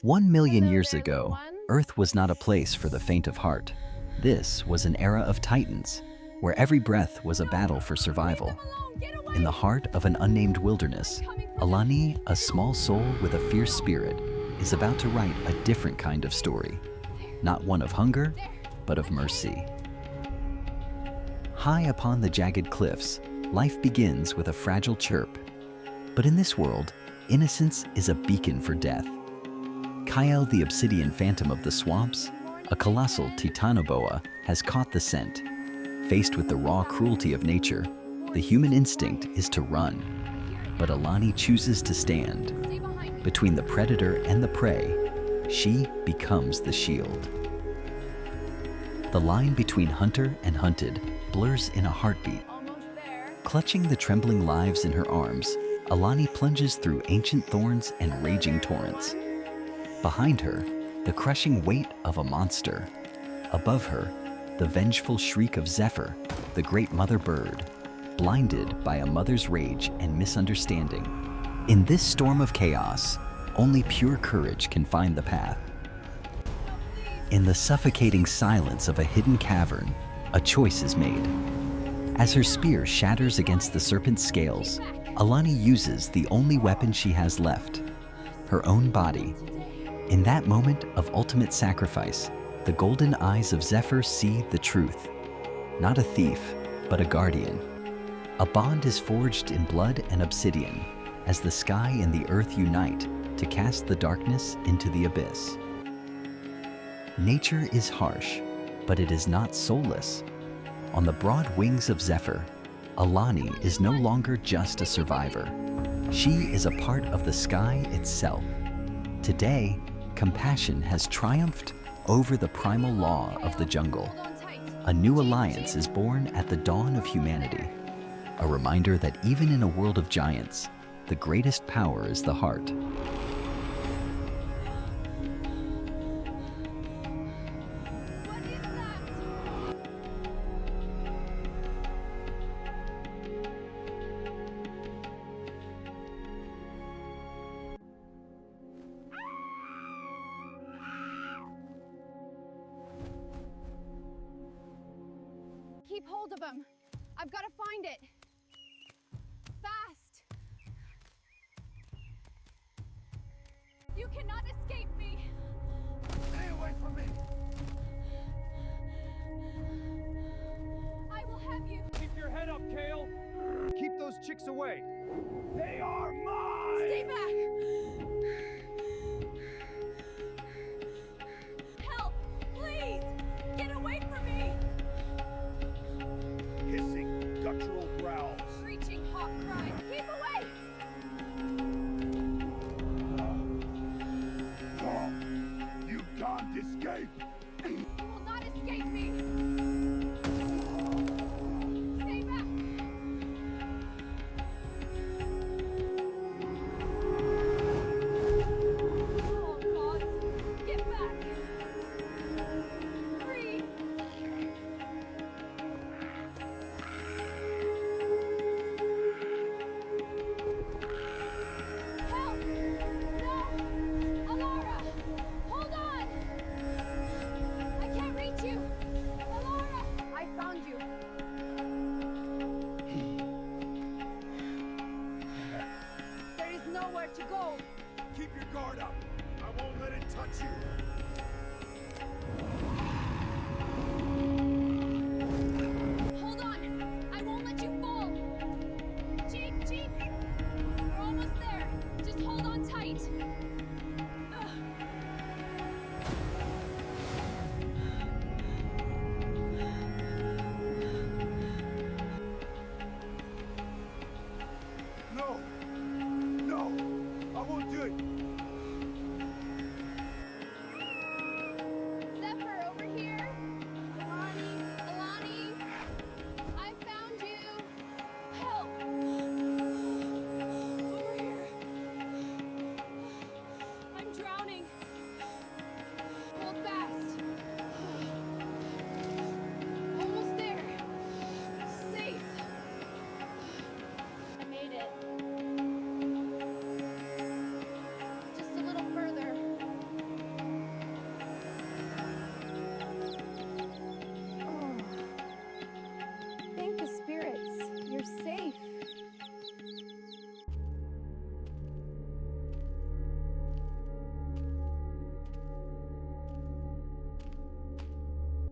1 million years ago, Earth was not a place for the faint of heart. This was an era of titans, where every breath was a battle for survival. In the heart of an unnamed wilderness, Alani, a small soul with a fierce spirit, is about to write a different kind of story. Not one of hunger, but of mercy. High upon the jagged cliffs, life begins with a fragile chirp. But in this world, innocence is a beacon for death. Kyle, the obsidian phantom of the swamps, a colossal Titanoboa, has caught the scent. Faced with the raw cruelty of nature, the human instinct is to run. But Alani chooses to stand. Between the predator and the prey, she becomes the shield. The line between hunter and hunted blurs in a heartbeat. Clutching the trembling lives in her arms, Alani plunges through ancient thorns and raging torrents. Behind her, the crushing weight of a monster. Above her, the vengeful shriek of Zephyr, the great mother bird, blinded by a mother's rage and misunderstanding. In this storm of chaos, only pure courage can find the path. In the suffocating silence of a hidden cavern, a choice is made. As her spear shatters against the serpent's scales, Alani uses the only weapon she has left, her own body. In that moment of ultimate sacrifice, the golden eyes of Zephyr see the truth. Not a thief, but a guardian. A bond is forged in blood and obsidian, as the sky and the earth unite to cast the darkness into the abyss. Nature is harsh, but it is not soulless. On the broad wings of Zephyr, Alani is no longer just a survivor. She is a part of the sky itself. Today, compassion has triumphed over the primal law of the jungle. A new alliance is born at the dawn of humanity. A reminder that even in a world of giants, the greatest power is the heart. Keep hold of him. I've got to find it. Fast. You cannot escape me. Stay away from me. I will have you. Keep your head up, Kale. Keep those chicks away. They are mine. Stay back. Help, please. Get away from me. Hissing, guttural growls. Screeching hawk cries. Keep away. You can't escape. You will not escape me. Stay back. Oh, God. Get back. Free. Help! No! Alara! Hold on!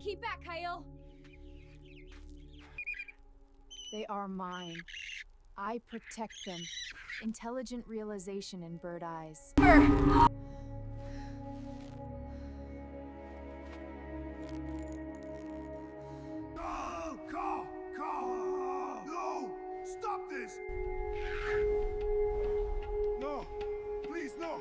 Keep back, Kyle! They are mine. I protect them. Intelligent realization in bird eyes. Carl! No! Stop this! No! Please, no!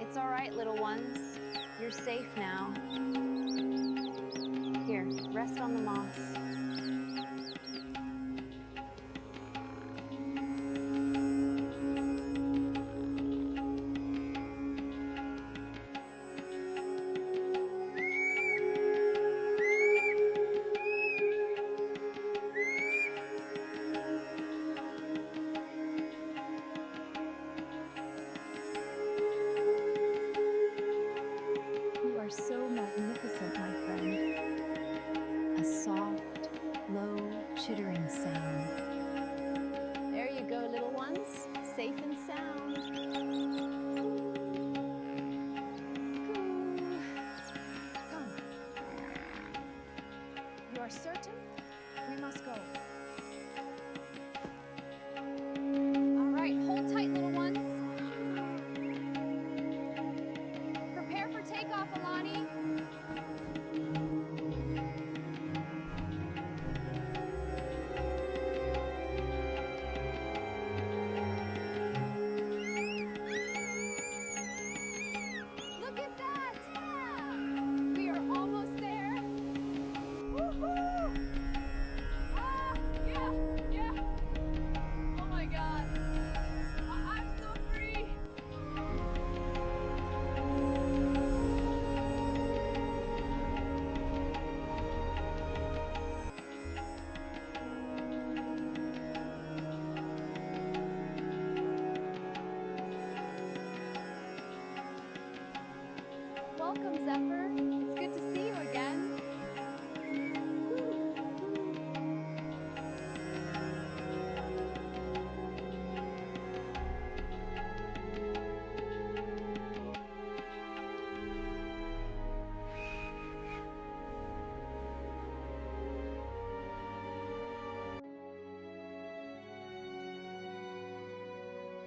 It's all right, little ones. You're safe now. Here, rest on the moss. You are so magnificent, my friend. A soft, low, chittering sound. There you go, little ones. Safe and sound.